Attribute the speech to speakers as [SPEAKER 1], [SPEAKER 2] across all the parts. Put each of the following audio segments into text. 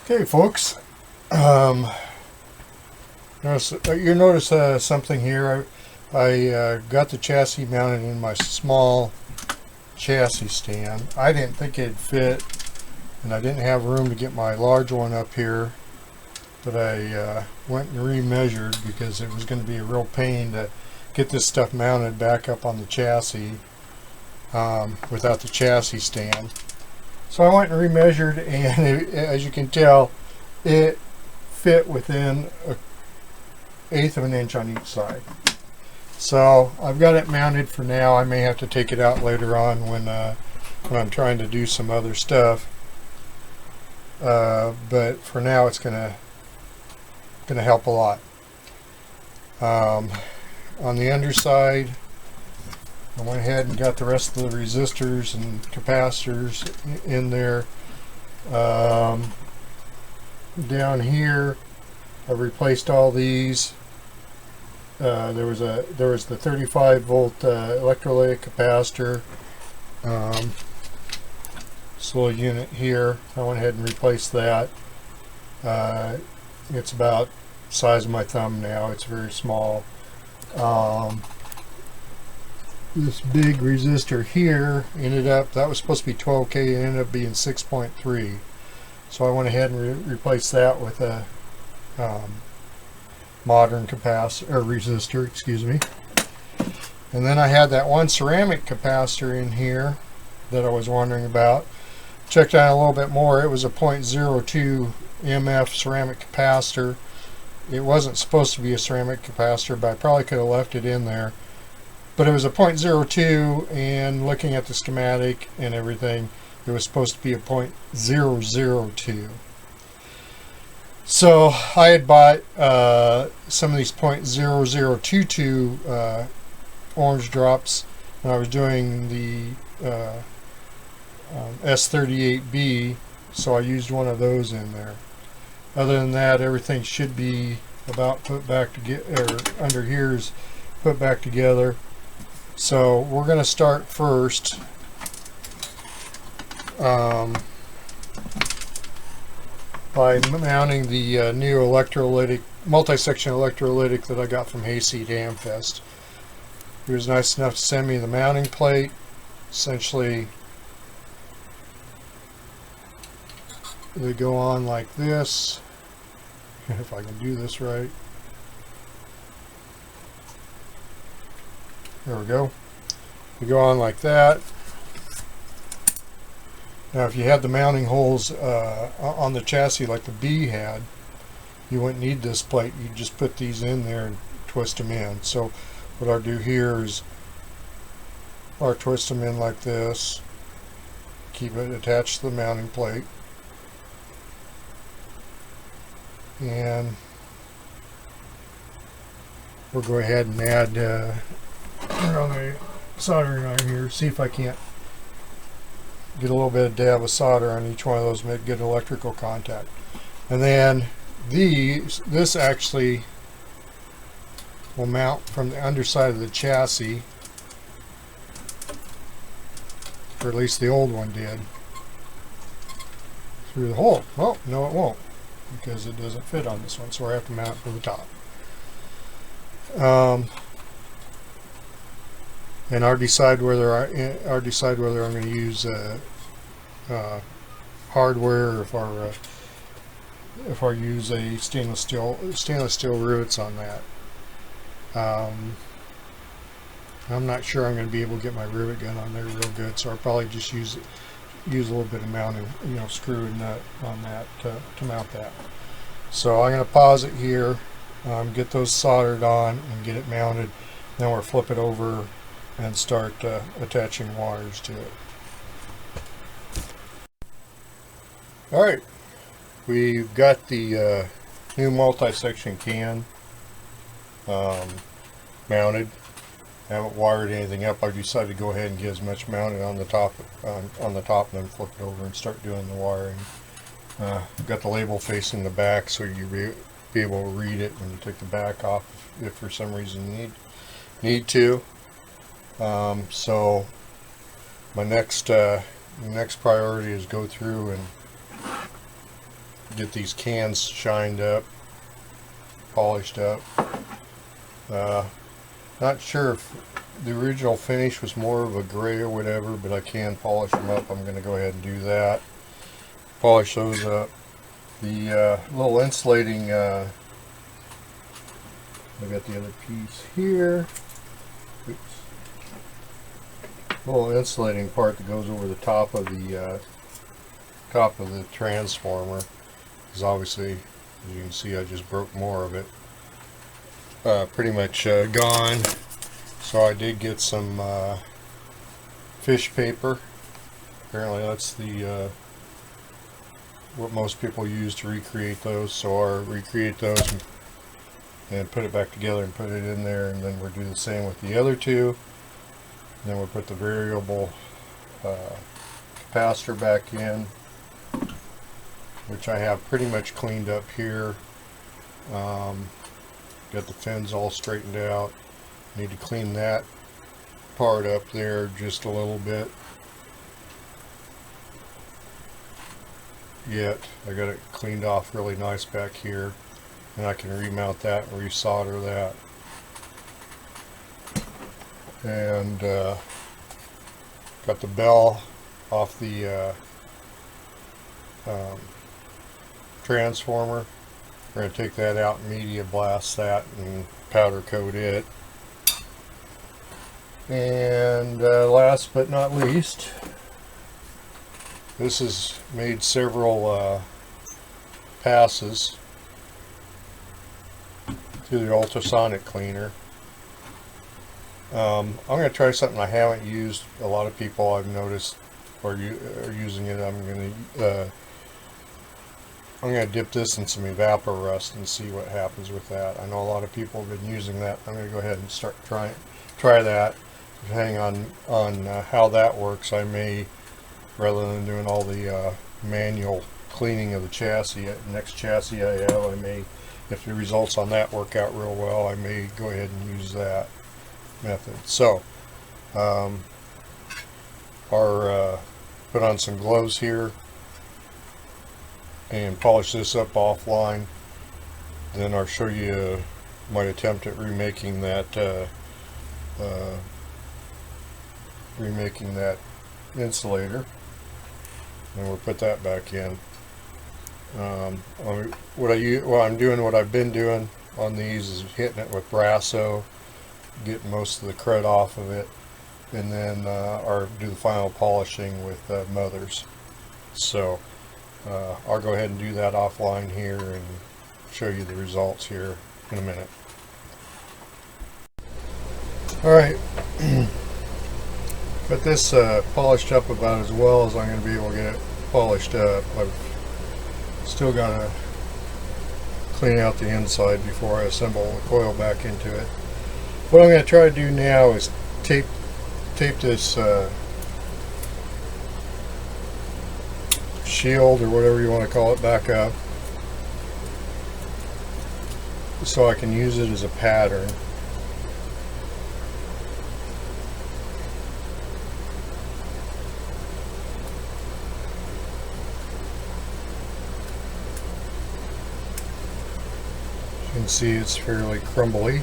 [SPEAKER 1] Okay, folks. You notice something here. I got the chassis mounted in my small chassis stand. I didn't think it'd fit, and I didn't have room to get my large one up here. But I went and remeasured because it was going to be a real pain to get this stuff mounted back up on the chassis without the chassis stand. So I went and remeasured, and as you can tell, it fit within an eighth of an inch on each side. So I've got it mounted for now. I may have to take it out later on when I'm trying to do some other stuff. But for now, it's gonna help a lot. On the underside, I went ahead and got the rest of the resistors and capacitors in there. Down here, I replaced all these. There was the 35 volt electrolytic capacitor. This little unit here, I went ahead and replaced that. It's about the size of my thumb now. It's very small. This big resistor here that was supposed to be 12K, it ended up being 6.3. So I went ahead and replaced that with a modern resistor, excuse me. And then I had that one ceramic capacitor in here that I was wondering about. Checked out a little bit more. It was a 0.02 MF ceramic capacitor. It wasn't supposed to be a ceramic capacitor, but I probably could have left it in there. But it was a 0.02, and looking at the schematic and everything, it was supposed to be a 0.002. So I had bought some of these 0.0022 orange drops when I was doing the S38B, so I used one of those in there. Other than that, everything should be about put back together, or under here's put back together. So we're going to start first by mounting the new multi-section electrolytic that I got from Hayseed Hamfest. He was nice enough to send me the mounting plate. Essentially, they go on like this, if I can do this right. There we go. They go on like that. Now if you had the mounting holes on the chassis like the B had, you wouldn't need this plate. You just put these in there and twist them in. So what I'll do here is I'll twist them in like this, keep it attached to the mounting plate, and we'll go ahead and add on the soldering iron here, see if I can't get a little bit of dab of solder on each one of those, make good electrical contact. And then this actually will mount from the underside of the chassis, or at least the old one did, through the hole. Well, no it won't, because it doesn't fit on this one, so I have to mount it from the top. And I'll decide whether I'm going to use hardware, or if I use a stainless steel rivets on that. I'm not sure I'm going to be able to get my rivet gun on there real good, so I'll probably just use a little bit of mounting, screw and nut on that to mount that. So I'm going to pause it here, get those soldered on and get it mounted. Then we'll flip it over and start attaching wires to it. Alright, we've got the new multi-section can mounted. I haven't wired anything up. I decided to go ahead and get as much mounted on the top and then flip it over and start doing the wiring. Got the label facing the back, so you'll be able to read it when you take the back off if for some reason you need to. So my next priority is go through and get these cans shined up, polished up. Not sure if the original finish was more of a gray or whatever, but I can polish them up. I'm going to go ahead and do that. Polish those up. The little insulating, I got the other piece here. Oops. Little insulating part that goes over the top of the transformer is obviously, as you can see, I just broke more of it. Pretty much gone. So I did get some fish paper. Apparently that's the what most people use to recreate those. So I'll recreate those and put it back together and put it in there, and then we'll do the same with the other two. And then we'll put the variable capacitor back in, which I have pretty much cleaned up here. Got the fins all straightened out. Need to clean that part up there just a little bit. Yet I got it cleaned off really nice back here, and I can remount that and resolder that. And got the bell off the transformer. We're going to take that out and media blast that and powder coat it. And last but not least, this has made several passes through the ultrasonic cleaner. I'm going to try something I haven't used. A lot of people I've noticed are using it. I'm going to dip this in some evaporust and see what happens with that. I know a lot of people have been using that. I'm going to go ahead and try that. Depending on how that works, I may, rather than doing all the manual cleaning of the chassis, next chassis I have, I may, if the results on that work out real well, I may go ahead and use that method. So, put on some gloves here and polish this up offline. Then I'll show you my attempt at remaking that insulator, and we'll put that back in. What I've been doing on these is hitting it with Brasso, getting most of the crud off of it, and then or do the final polishing with Mothers. So I'll go ahead and do that offline here and show you the results here in a minute. Alright, got this polished up about as well as I'm going to be able to get it polished up. I've still got to clean out the inside before I assemble the coil back into it. What I'm going to try to do now is tape this shield, or whatever you want to call it, back up so I can use it as a pattern. You can see it's fairly crumbly.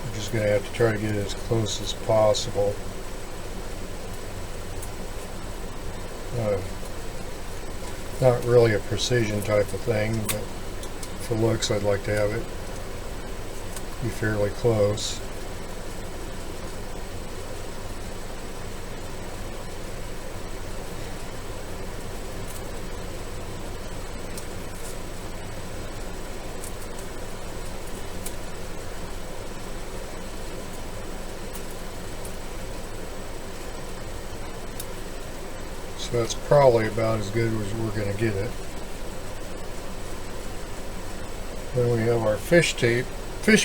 [SPEAKER 1] I'm just going to have to try to get it as close as possible. Not really a precision type of thing, but for looks I'd like to have it be fairly close. So that's probably about as good as we're going to get it. Then we have our fish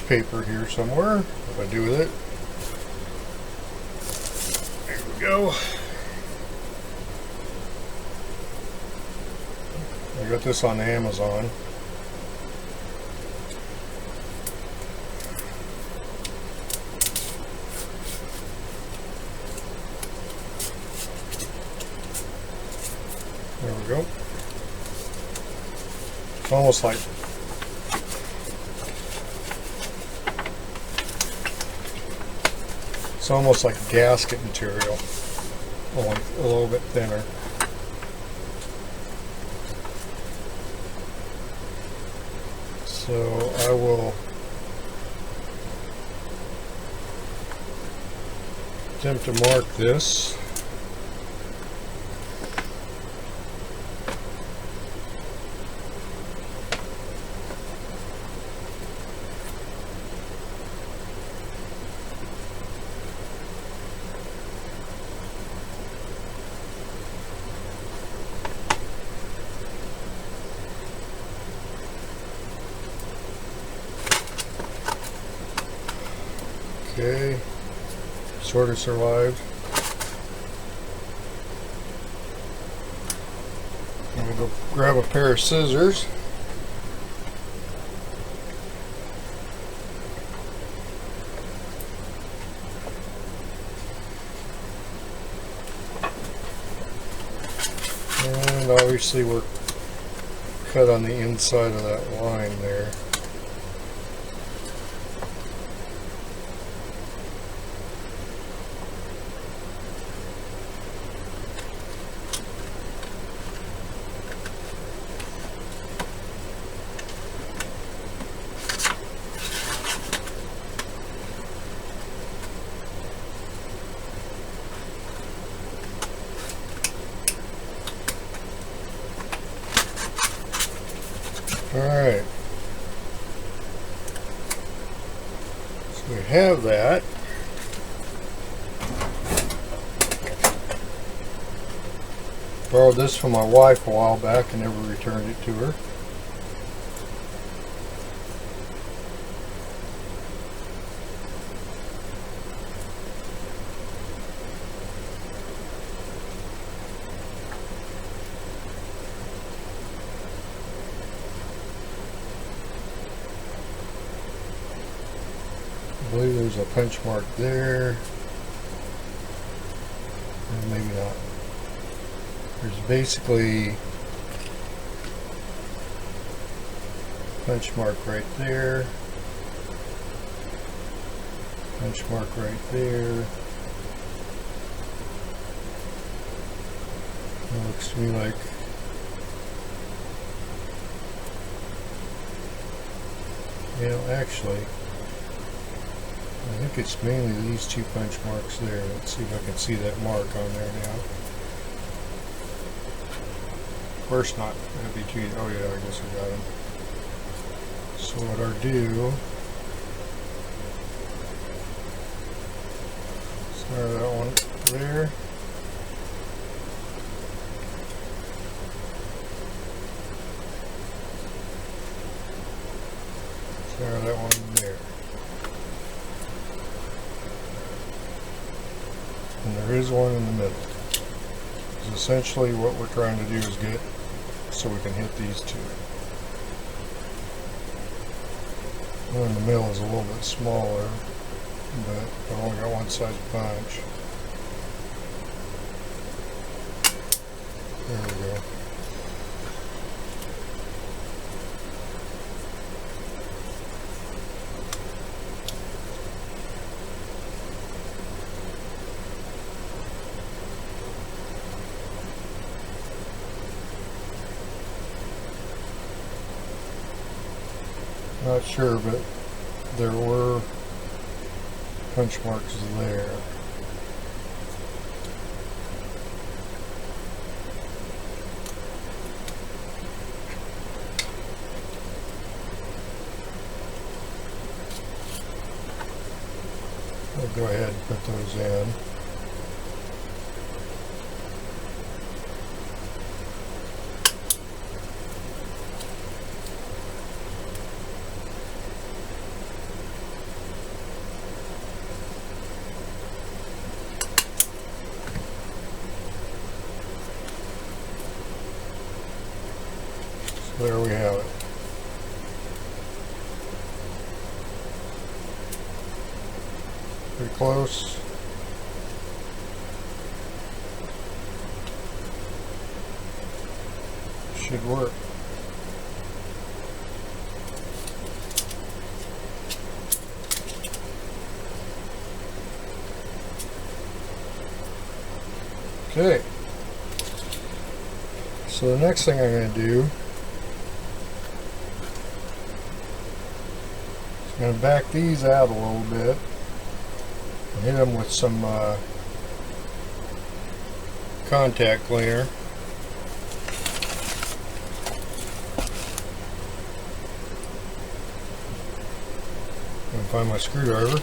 [SPEAKER 1] paper here somewhere. What do I do with it? There we go. I got this on Amazon. There we go. It's almost like a gasket material, only a little bit thinner. So I will attempt to mark this. Okay, sort of survived. I'm going to go grab a pair of scissors. And obviously we're cut on the inside of that line there. Alright, so we have that. Borrowed this from my wife a while back and never returned it to her. I believe there's a punch mark there, or maybe not. There's basically punch mark right there, punch mark right there. It looks to me like actually I think it's mainly these two punch marks there. Let's see if I can see that mark on there now. Of course not. That'd be too. Oh yeah, I guess I got them. So what I'll do? Center that one there. Center that one there. And there is one in the middle. Because essentially what we're trying to do is get so we can hit these two. One in the middle is a little bit smaller, but I've only got one size punch. There we go. Not sure, but there were punch marks there. I'll go ahead and put those in. there we have it. Pretty close. Should work. Okay. So the next thing I'm going to do is I'm going to back these out a little bit and hit them with some contact cleaner. I'm going to find my screwdriver.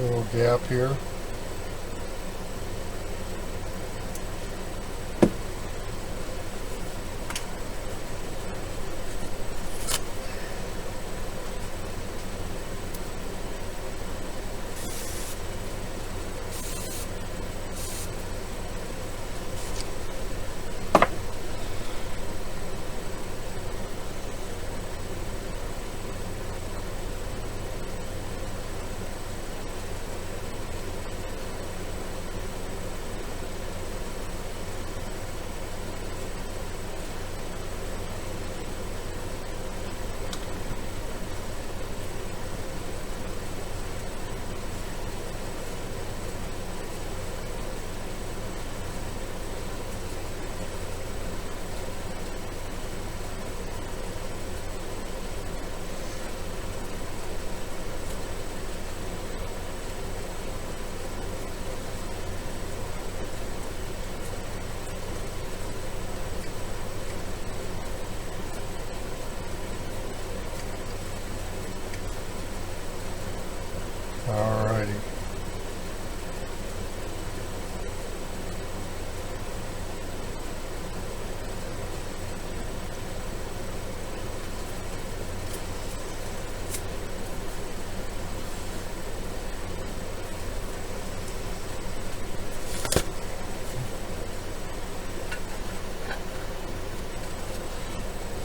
[SPEAKER 1] Little gap here. Alrighty.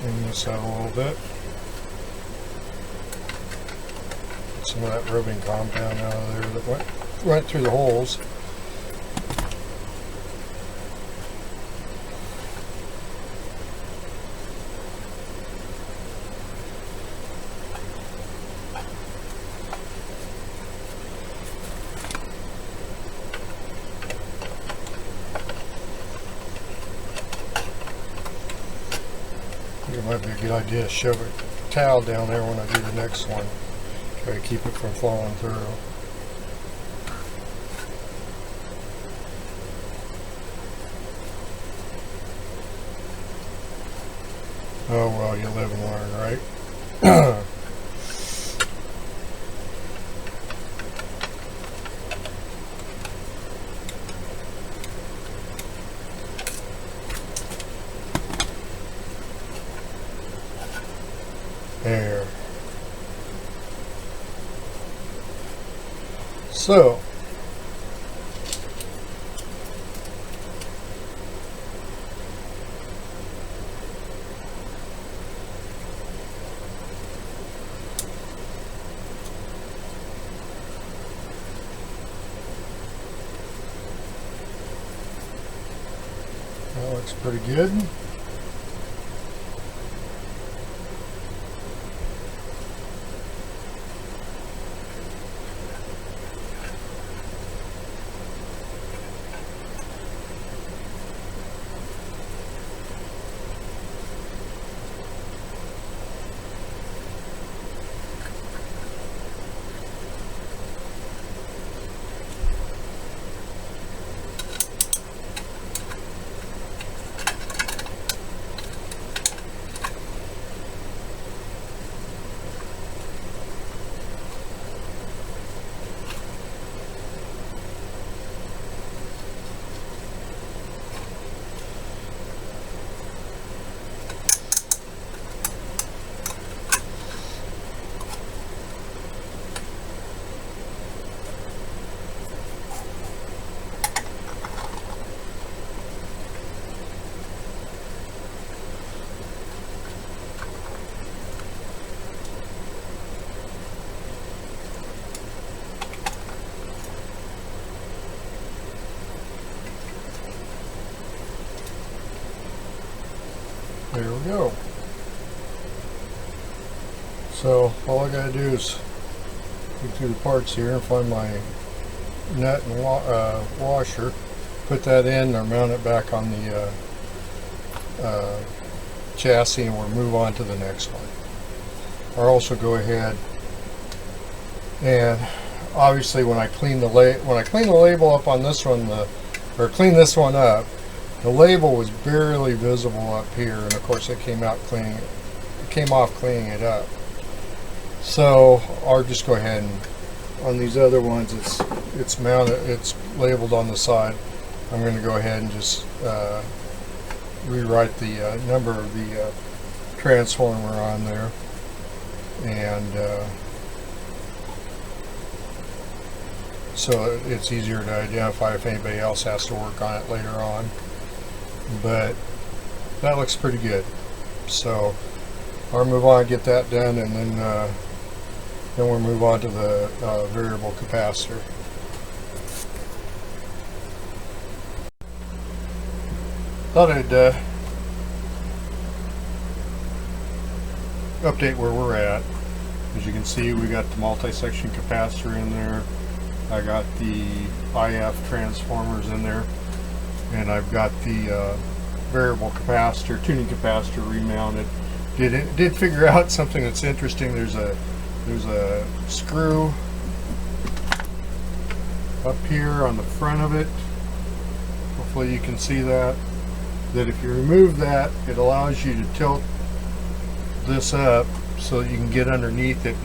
[SPEAKER 1] Clean this out a little bit. Some of that rubbing compound out of there that went through the holes. I think it might be a good idea to shove a towel down there when I do the next one. Try to keep it from falling through. Oh well, you live and learn, right? There. So, that looks pretty good. There we go. So all I gotta do is go through the parts here and find my nut and washer, put that in or mount it back on the chassis, and we'll move on to the next one. I'll also go ahead and obviously when I clean the label up on this one, or clean this one up, the label was barely visible up here, and of course it came off cleaning it up. So I'll just go ahead and on these other ones it's mounted, it's labeled on the side. I'm going to go ahead and just rewrite the number of the transformer on there, and so it's easier to identify if anybody else has to work on it later on. But that looks pretty good, so I'll move on and get that done, and then we'll move on to the variable capacitor. Thought I'd update where we're at. As you can see, we got the multi-section capacitor in there. I got the IF transformers in there, and I've got the variable capacitor, tuning capacitor remounted. Did figure out something that's interesting. There's a screw up here on the front of it. Hopefully you can see that. That if you remove that, it allows you to tilt this up so that you can get underneath it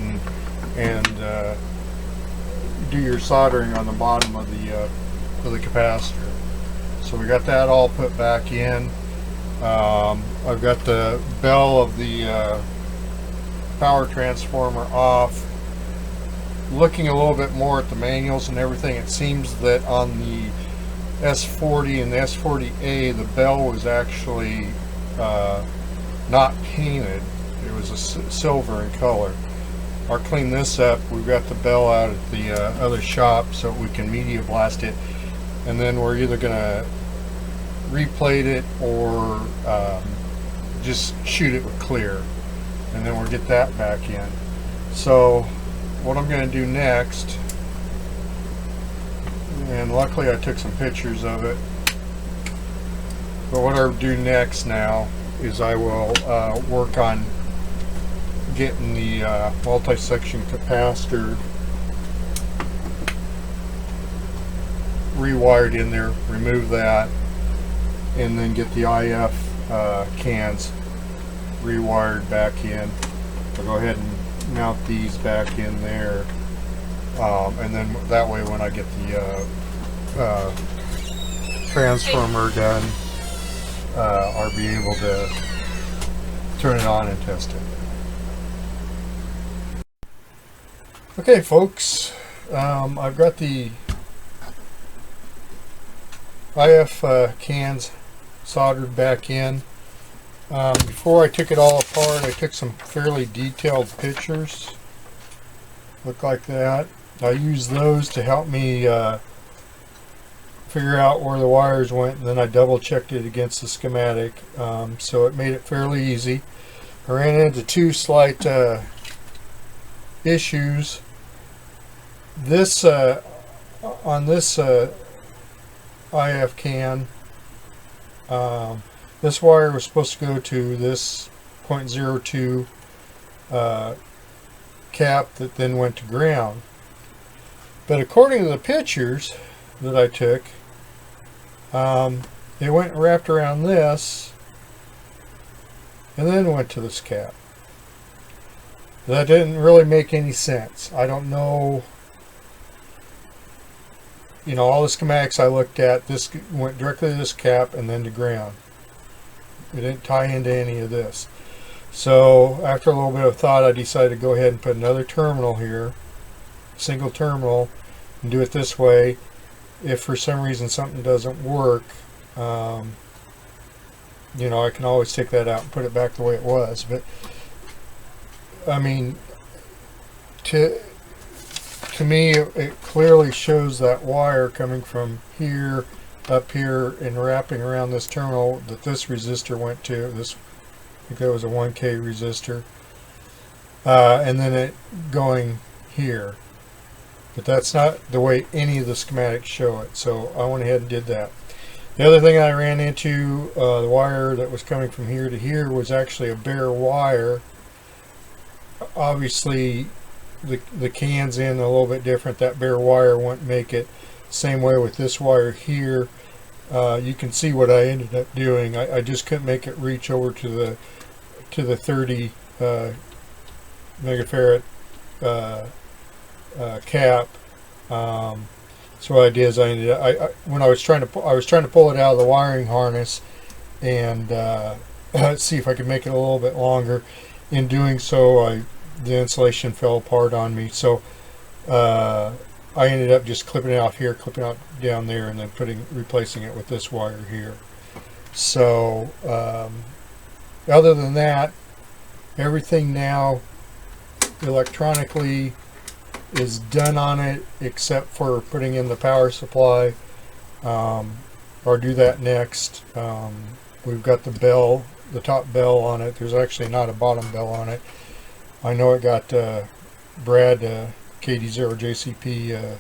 [SPEAKER 1] and do your soldering on the bottom of the capacitor. So we got that all put back in. I've got the bell of the power transformer off. Looking a little bit more at the manuals and everything, it seems that on the S40 and the S40A, the bell was actually not painted. It was a silver in color. I'll clean this up. We've got the bell out at the other shop so we can media blast it, and then we're either going to replate it or just shoot it with clear, and then we'll get that back in. So what I'm going to do next, and luckily I took some pictures of it, but what I'll do next now is I will work on getting the multi-section capacitor rewired in there, remove that, and then get the IF cans rewired back in. I'll go ahead and mount these back in there, and then that way when I get the transformer done, I'll be able to turn it on and test it. Okay folks, I've got the IF cans soldered back in. Before I took it all apart, I took some fairly detailed pictures. Look like that. I used those to help me figure out where the wires went, and then I double checked it against the schematic, so it made it fairly easy. I ran into two slight issues. This on this IF can, this wire was supposed to go to this 0.02 cap that then went to ground, but according to the pictures that I took, it went and wrapped around this and then went to this cap. That didn't really make any sense. I don't know, you know, all the schematics I looked at, this went directly to this cap and then to ground. It didn't tie into any of this. So after a little bit of thought, I decided to go ahead and put another terminal here, single terminal, and do it this way. If for some reason something doesn't work, you know, I can always take that out and put it back the way it was. But I mean, to me, it clearly shows that wire coming from here up here and wrapping around this terminal that this resistor went to, this think that was a 1K resistor. And then it going here. But that's not the way any of the schematics show it, so I went ahead and did that. The other thing I ran into, the wire that was coming from here to here was actually a bare wire. Obviously the can's in a little bit different. That bare wire won't make it. Same way with this wire here. You can see what I ended up doing. I just couldn't make it reach over to the 30 megafarad cap. So what I did is I ended up, when I was trying to pull it out of the wiring harness and see if I could make it a little bit longer. In doing so, the insulation fell apart on me. So I ended up just clipping it out here, clipping out down there, and then replacing it with this wire here. So other than that, everything now electronically is done on it, except for putting in the power supply. Or do that next. We've got the bell, the top bell on it. There's actually not a bottom bell on it. I know it got Brad KD0JCP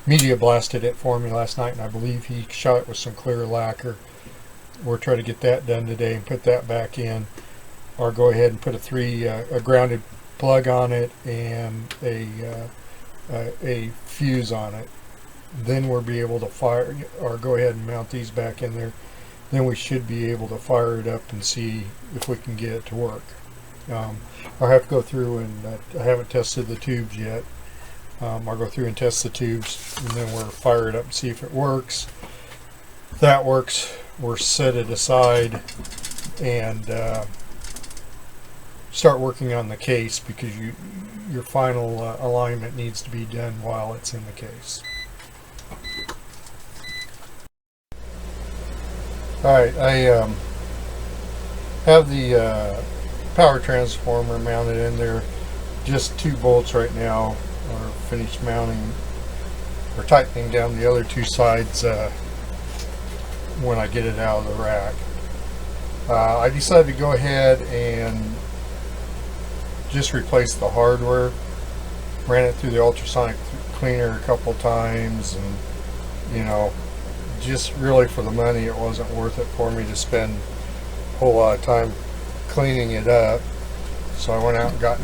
[SPEAKER 1] media blasted it for me last night, and I believe he shot it with some clear lacquer. We're trying to get that done today and put that back in, or go ahead and put a grounded plug on it and a fuse on it. Then we'll be able to fire, or go ahead and mount these back in there. Then we should be able to fire it up and see if we can get it to work. I'll have to go through and I haven't tested the tubes yet. I'll go through and test the tubes, and then we'll fire it up and see if it works. If that works, we'll set it aside and start working on the case, because your final alignment needs to be done while it's in the case. Alright, I have the power transformer mounted in there. Just 2 bolts right now are finished mounting or tightening down the other 2 sides when I get it out of the rack. I decided to go ahead and just replace the hardware. Ran it through the ultrasonic cleaner a couple times, and you know, just really for the money, it wasn't worth it for me to spend a whole lot of time cleaning it up. So I went out and got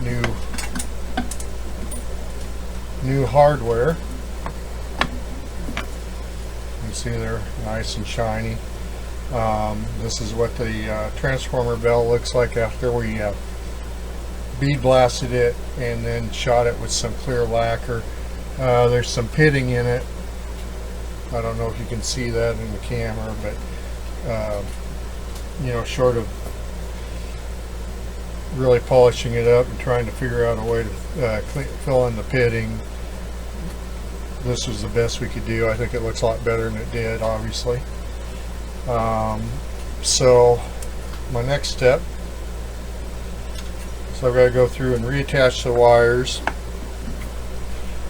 [SPEAKER 1] new hardware. You can see they're nice and shiny. This is what the transformer bell looks like after we bead blasted it and then shot it with some clear lacquer. There's some pitting in it. I don't know if you can see that in the camera, but you know, short of really polishing it up and trying to figure out a way to fill in the pitting, this was the best we could do. I think it looks a lot better than it did, obviously. So my next step, so I've got to go through and reattach the wires.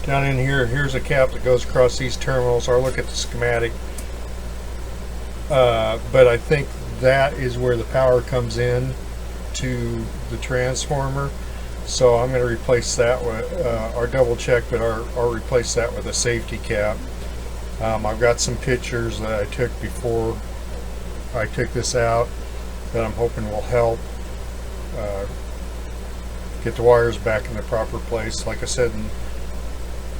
[SPEAKER 1] Down in here, here's a cap that goes across these terminals. I'll look at the schematic, but I think that is where the power comes in to the transformer. So I'm going to replace that with, or double check, but I'll replace that with a safety cap. I've got some pictures that I took before I took this out that I'm hoping will help get the wires back in the proper place. Like I said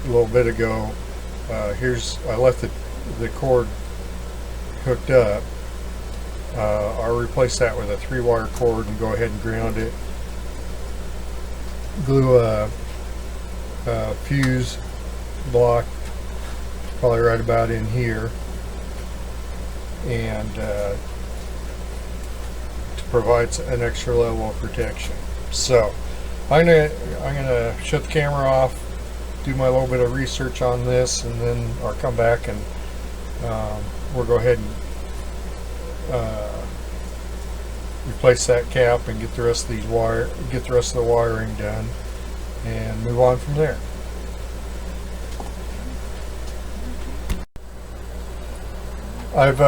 [SPEAKER 1] a little bit ago, I left the cord hooked up. I'll replace that with a 3-wire cord and go ahead and ground it. Glue a fuse block probably right about in here, and to provide an extra level of protection. So I'm gonna shut the camera off, do my little bit of research on this, and then I'll come back and we'll go ahead and replace that cap and get the rest of the wiring done, and move on from there. I've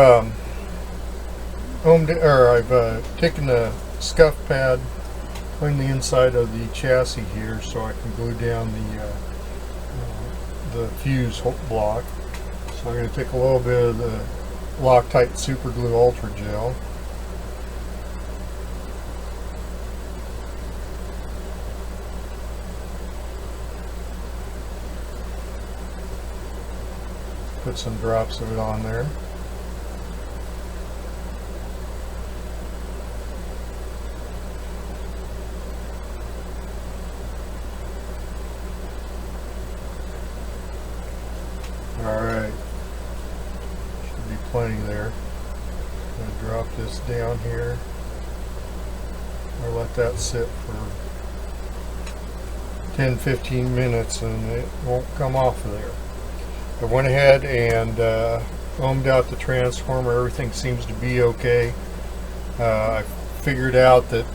[SPEAKER 1] taken the scuff pad, clean the inside of the chassis here so I can glue down the fuse block. So I'm going to take a little bit of the Loctite Super Glue Ultra Gel. Put some drops of it on there. Alright, should be plenty there. I'm going to drop this down here. I'll let that sit for 10-15 minutes and it won't come off of there. I went ahead and ohmed out the transformer. Everything seems to be okay. I figured out that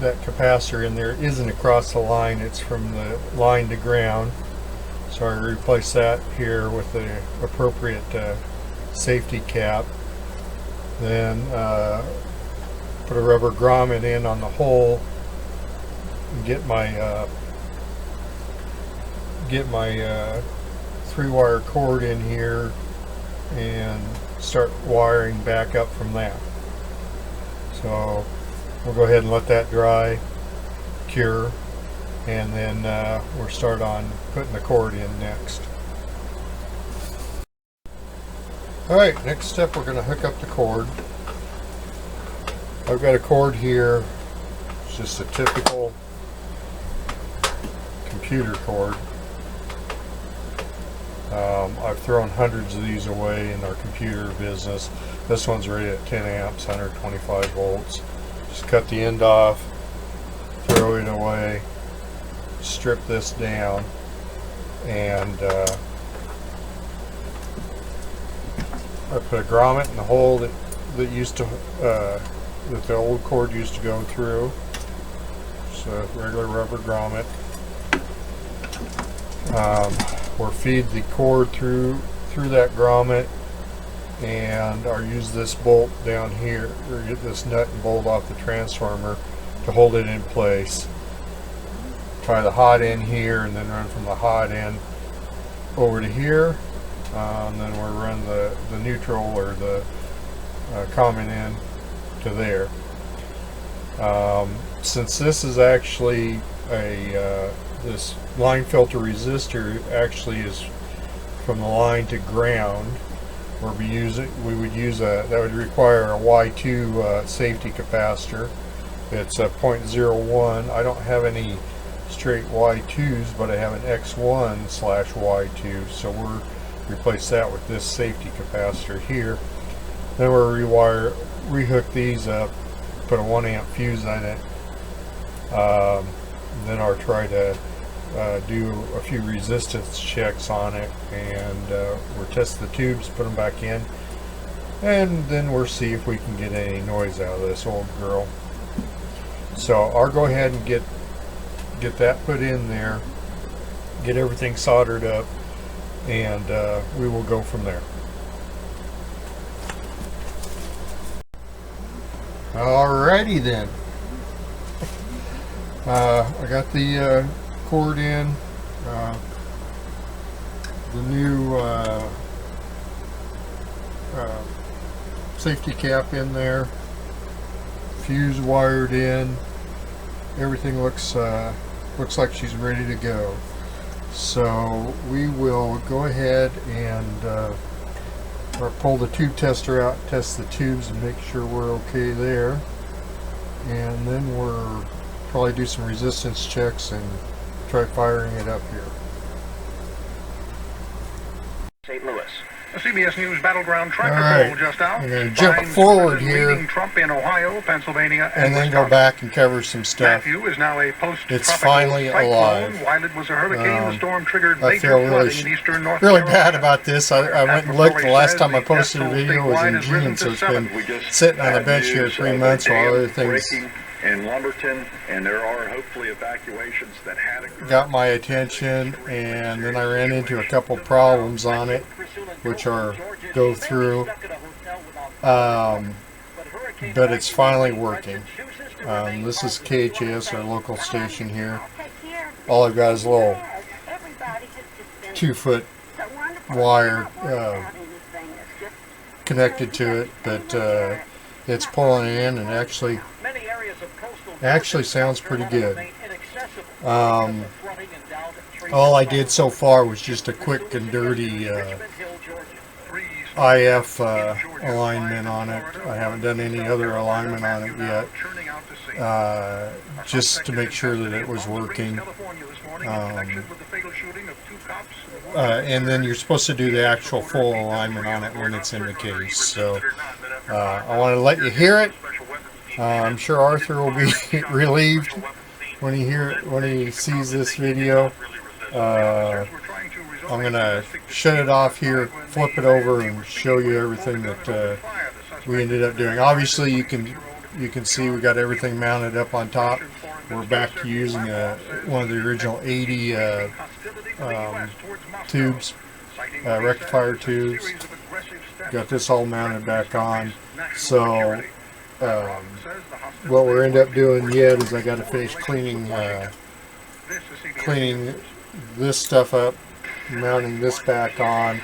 [SPEAKER 1] that capacitor in there isn't across the line, it's from the line to ground. So I replaced that here with the appropriate safety cap. Then put a rubber grommet in on the hole and get my 3-wire cord in here and start wiring back up from that. So we'll go ahead and let that dry, cure, and then we'll start on putting the cord in next. Alright, next step, we're going to hook up the cord. I've got a cord here. It's just a typical computer cord. I've thrown hundreds of these away in our computer business. This one's rated at 10 amps, 125 volts. Just cut the end off, throw it away, strip this down, and I put a grommet in the hole that used to that the old cord used to go through. Just a regular rubber grommet. Or feed the cord through that grommet, and I'll use this bolt down here, or get this nut and bolt off the transformer to hold it in place. Tie the hot end here, and then run from the hot end over to here, and then we'll run the neutral or the common end to there. Since this is actually a this line filter resistor actually is from the line to ground, we would use that would require a Y2 safety capacitor. It's a 0.01. I don't have any straight Y2s, but I have an X1/Y2, so we'll replace that with this safety capacitor here. Then we'll rehook these up, put a 1 amp fuse on it. Then I'll try to do a few resistance checks on it, and we'll test the tubes, put them back in, and then we'll see if we can get any noise out of this old girl. So I'll go ahead and get that put in there, get everything soldered up, and we will go from there. Alrighty then. I got the cord in, the new safety cap in there, fuse wired in. Everything looks like she's ready to go. So we will go ahead and or pull the tube tester out, test the tubes and make sure we're okay there, and then we'll probably do some resistance checks and try firing it up here.
[SPEAKER 2] St. Louis. A CBS News battleground tractor poll just out.
[SPEAKER 1] I'm going to jump forward here,
[SPEAKER 2] Trump in Ohio, Pennsylvania,
[SPEAKER 1] and then go back and cover some stuff.
[SPEAKER 2] Matthew is now a
[SPEAKER 1] It's finally alive.
[SPEAKER 2] While it was a hurricane, the storm triggered
[SPEAKER 1] I feel really,
[SPEAKER 2] in eastern North
[SPEAKER 1] really
[SPEAKER 2] Carolina.
[SPEAKER 1] bad about this. I went and looked. The last time I posted a video was in June, so it's been sitting on the bench here 3 months while other things
[SPEAKER 2] in Lumberton, and there are hopefully evacuations that had occurred.
[SPEAKER 1] Got my attention, and then I ran into a couple problems on it, which are go through, but it's finally working. This is KHS, our local station here. All I've got is a little 2-foot wire connected to it, but it's pulling in and actually sounds pretty good. All I did so far was just a quick and dirty IF alignment on it. I haven't done any other alignment on it yet, just to make sure that it was working. And then you're supposed to do the actual full alignment on it when it's in the case. So I want to let you hear it. I'm sure Arthur will be relieved when he sees this video. I'm going to shut it off here, flip it over, and show you everything that we ended up doing. Obviously, you can see we got everything mounted up on top. We're back to using one of the original 80 tubes, rectifier tubes. Got this all mounted back on. So what we're end up doing yet is I got to finish cleaning this stuff up, mounting this back on,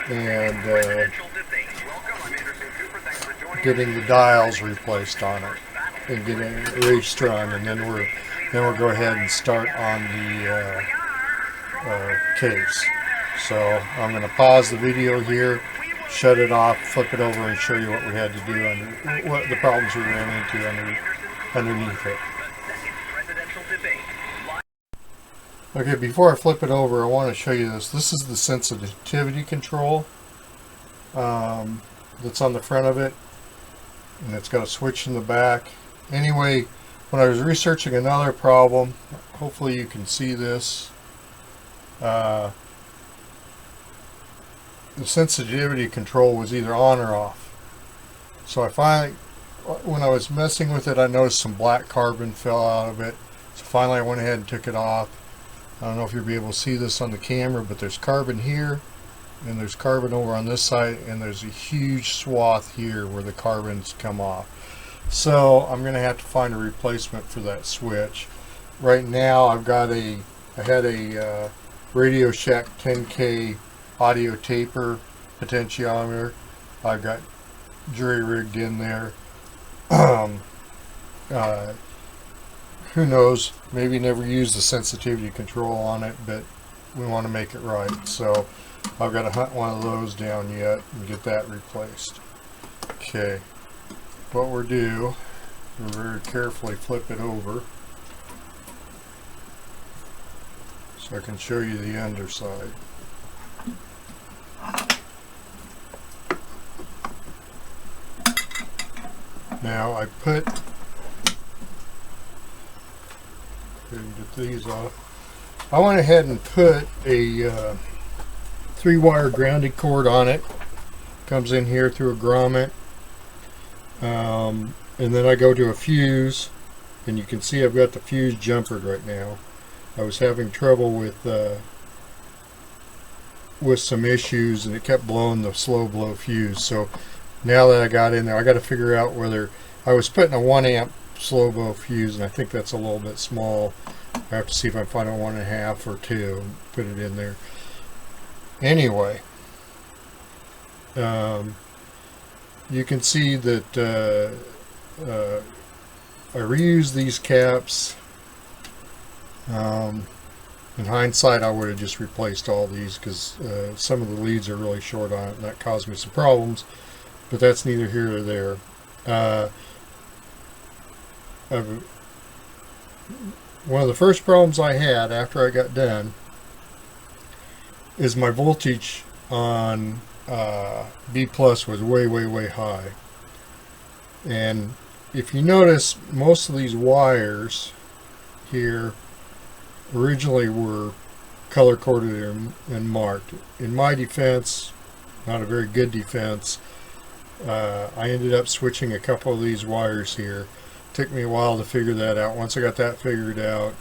[SPEAKER 1] and getting the dials replaced on it and getting it restrung, and then we'll go ahead and start on the case. So I'm going to pause the video here, shut it off, flip it over, and show you what we had to do what the problems we ran into underneath it. Okay, before I flip it over, I want to show you this. This is the sensitivity control that's on the front of it, and it's got a switch in the back. Anyway, when I was researching another problem, hopefully you can see this, the sensitivity control was either on or off. So I finally, when I was messing with it, I noticed some black carbon fell out of it. So finally I went ahead and took it off. I don't know if you'll be able to see this on the camera, but there's carbon here, and there's carbon over on this side, and there's a huge swath here where the carbons come off. So I'm going to have to find a replacement for that switch. Right now I had a Radio Shack 10K audio taper potentiometer. I've got jury rigged in there. Who knows, maybe never use the sensitivity control on it, but we want to make it right. So I've got to hunt one of those down yet and get that replaced. Okay, what we'll do, we'll very carefully flip it over so I can show you the underside. Now I put, get these off. I went ahead and put a 3-wire grounded cord on it. Comes in here through a grommet, and then I go to a fuse, and you can see I've got the fuse jumpered right now. I was having trouble with some issues, and it kept blowing the slow blow fuse. So now that I got in there, I got to figure out whether I was putting a 1 amp slow blow fuse, and I think that's a little bit small. I have to see if I can find a 1.5 or 2 and put it in there. Anyway, you can see that I reused these caps. In hindsight, I would have just replaced all these because some of the leads are really short on it, and that caused me some problems, but that's neither here nor there. One of the first problems I had after I got done is my voltage on B plus was way high. And if you notice, most of these wires here originally were color coded and marked. In my defense, not a very good defense, I ended up switching a couple of these wires here. Took me a while to figure that out. Once I got that figured out,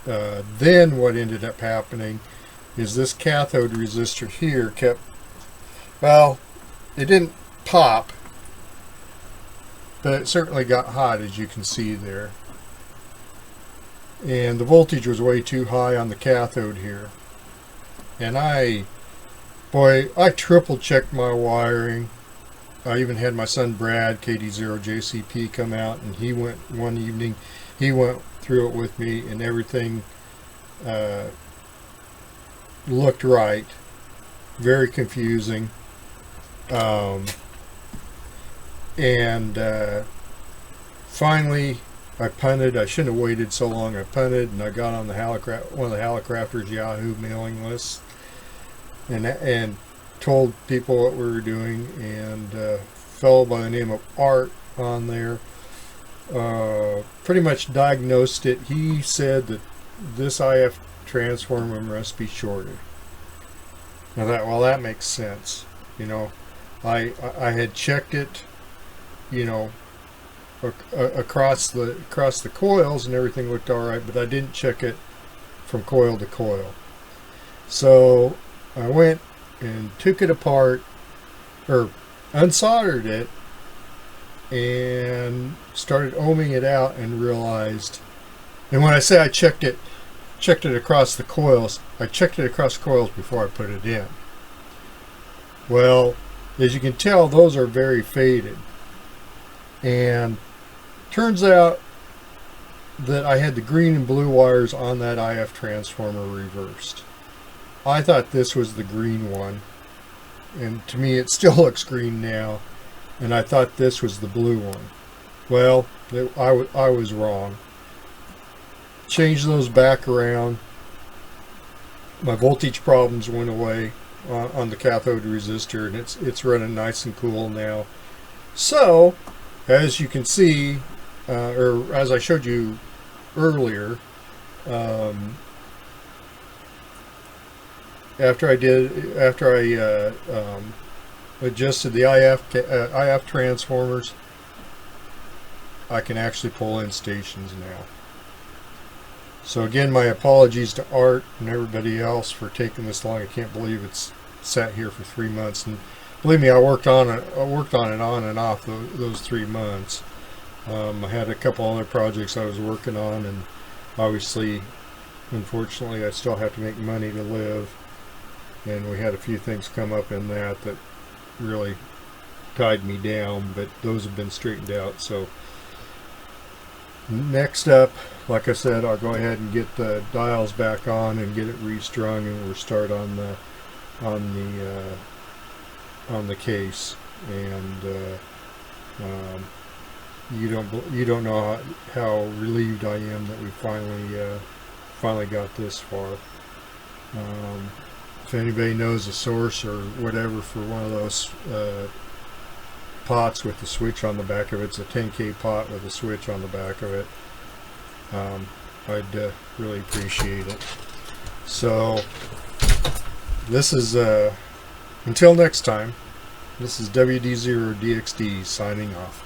[SPEAKER 1] then what ended up happening is this cathode resistor here kept, well, it didn't pop, but it certainly got hot, as you can see there. And the voltage was way too high on the cathode here. And I triple checked my wiring. I even had my son Brad, KD0JCP, come out, and he went one evening. He went through it with me, and everything looked right. Very confusing. Finally, I punted. I shouldn't have waited so long. I punted, and I got on the one of the Hallicrafters Yahoo mailing lists, and told people what we were doing. And a fellow by the name of Art on there pretty much diagnosed it. He said that this IF transformer must be shorted. Now that makes sense. You know, I had checked it, you know, across the coils, and everything looked all right, but I didn't check it from coil to coil. So I went and took it apart, or unsoldered it, and started ohming it out, and realized, and when I say I checked it across the coils, I checked it across the coils before I put it in. Well, as you can tell, those are very faded, and turns out that I had the green and blue wires on that IF transformer reversed. I thought this was the green one, and to me it still looks green now, and I thought this was the blue one. Well, I was wrong. Changed those back around. My voltage problems went away on the cathode resistor, and it's running nice and cool now. So, as you can see, or as I showed you earlier, after I adjusted the IF transformers, I can actually pull in stations now. So again, my apologies to Art and everybody else for taking this long. I can't believe it's sat here for 3 months, and believe me, I worked on it on and off those 3 months. I had a couple other projects I was working on, and obviously, unfortunately, I still have to make money to live, and we had a few things come up in that really tied me down, but those have been straightened out. So next up, like I said, I'll go ahead and get the dials back on and get it restrung, and we'll start on the case. And you don't know how relieved I am that we finally got this far. If anybody knows a source or whatever for one of those pots with the switch on the back of it, it's a 10K pot with a switch on the back of it, I'd really appreciate it. So this is until next time, this is WD0DXD signing off.